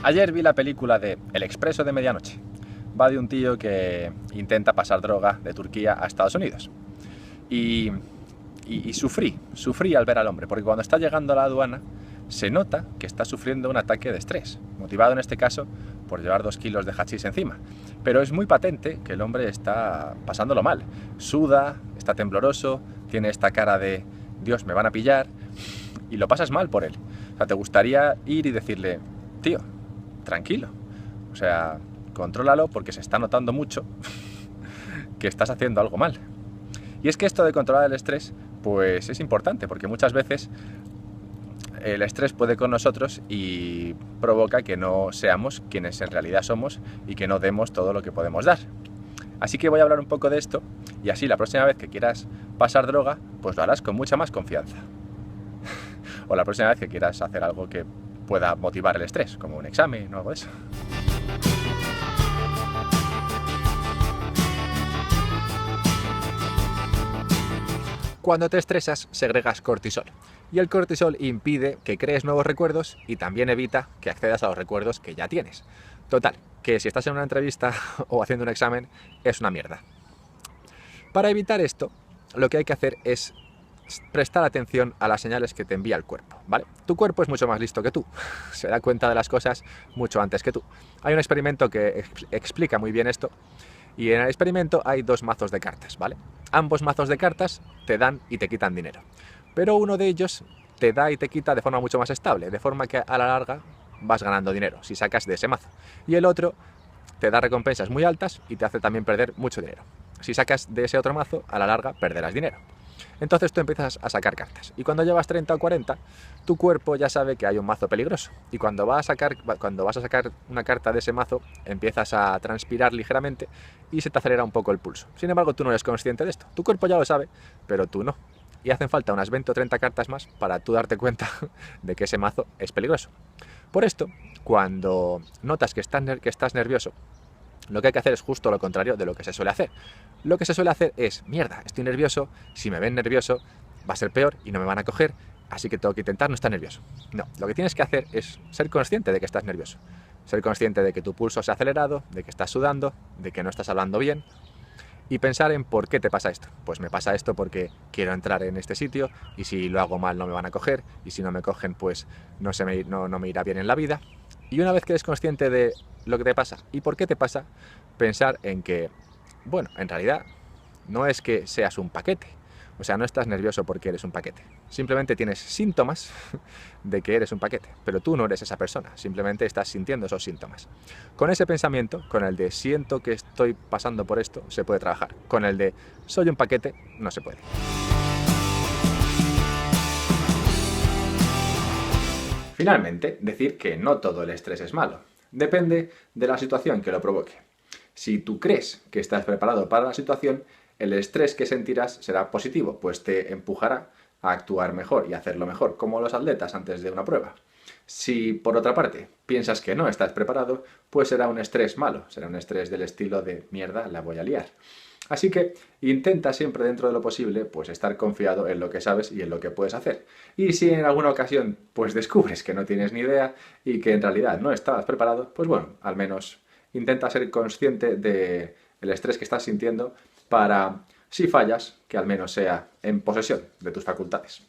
Ayer vi la película de El Expreso de Medianoche. Va de un tío que intenta pasar droga de Turquía a Estados Unidos. Y, y sufrí al ver al hombre, porque cuando está llegando a la aduana se nota que está sufriendo un ataque de estrés, motivado en este caso por llevar 2 kilos de hachís encima. Pero es muy patente que el hombre está pasándolo mal. Suda, está tembloroso, tiene esta cara de Dios, me van a pillar, y lo pasas mal por él. O sea, te gustaría ir y decirle, tío, tranquilo, o sea, contrólalo porque se está notando mucho que estás haciendo algo mal. Y es que esto de controlar el estrés, pues es importante, porque muchas veces el estrés puede con nosotros y provoca que no seamos quienes en realidad somos y que no demos todo lo que podemos dar. Así que voy a hablar un poco de esto y así la próxima vez que quieras pasar droga, pues lo harás con mucha más confianza. O la próxima vez que quieras hacer algo que pueda motivar el estrés, como un examen o algo de eso. Cuando te estresas, segregas cortisol. Y el cortisol impide que crees nuevos recuerdos y también evita que accedas a los recuerdos que ya tienes. Total, que si estás en una entrevista o haciendo un examen, es una mierda. Para evitar esto, lo que hay que hacer es prestar atención a las señales que te envía el cuerpo, ¿vale? Tu cuerpo es mucho más listo que tú, se da cuenta de las cosas mucho antes que tú. Hay un experimento que explica muy bien esto, y en el experimento hay 2 mazos de cartas, ¿vale? Ambos mazos de cartas te dan y te quitan dinero, pero uno de ellos te da y te quita de forma mucho más estable, de forma que a la larga vas ganando dinero si sacas de ese mazo, y el otro te da recompensas muy altas y te hace también perder mucho dinero. Si sacas de ese otro mazo, a la larga perderás dinero. Entonces tú empiezas a sacar cartas y cuando llevas 30 o 40, tu cuerpo ya sabe que hay un mazo peligroso y cuando vas a sacar una carta de ese mazo, empiezas a transpirar ligeramente y se te acelera un poco el pulso. Sin embargo, tú no eres consciente de esto. Tu cuerpo ya lo sabe, pero tú no. Y hacen falta unas 20 o 30 cartas más para tú darte cuenta de que ese mazo es peligroso. Por esto, cuando notas que estás nervioso, lo que hay que hacer es justo lo contrario de lo que se suele hacer. Lo que se suele hacer es, mierda, estoy nervioso, si me ven nervioso va a ser peor y no me van a coger, así que tengo que intentar no estar nervioso. No, lo que tienes que hacer es ser consciente de que estás nervioso. Ser consciente de que tu pulso se ha acelerado, de que estás sudando, de que no estás hablando bien y pensar en por qué te pasa esto. Pues me pasa esto porque quiero entrar en este sitio y si lo hago mal no me van a coger y si no me cogen pues no me irá bien en la vida. Y una vez que eres consciente de lo que te pasa y por qué te pasa, pensar en que, bueno, en realidad no es que seas un paquete. O sea, no estás nervioso porque eres un paquete. Simplemente tienes síntomas de que eres un paquete, pero tú no eres esa persona, simplemente estás sintiendo esos síntomas. Con ese pensamiento, con el de siento que estoy pasando por esto, se puede trabajar. Con el de soy un paquete, no se puede. Finalmente, decir que no todo el estrés es malo. Depende de la situación que lo provoque. Si tú crees que estás preparado para la situación, el estrés que sentirás será positivo, pues te empujará a actuar mejor y hacerlo mejor, como los atletas antes de una prueba. Si, por otra parte, piensas que no estás preparado, pues será un estrés malo, será un estrés del estilo de mierda, la voy a liar. Así que intenta siempre dentro de lo posible pues estar confiado en lo que sabes y en lo que puedes hacer. Y si en alguna ocasión pues descubres que no tienes ni idea y que en realidad no estabas preparado, pues bueno, al menos intenta ser consciente del estrés que estás sintiendo para, si fallas, que al menos sea en posesión de tus facultades.